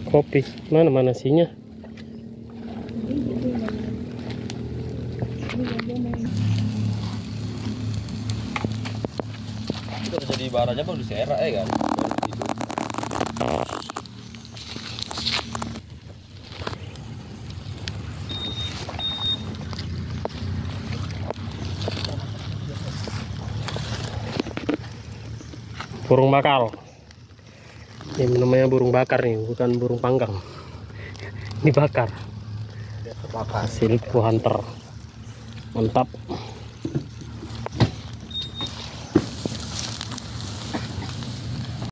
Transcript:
Kopi mana nasinya? Itu jadi barang aja baru diserak ya kan. Burung bakal. Ini namanya burung bakar nih, bukan burung panggang. Ini bakar. Hasil hunter. Mantap.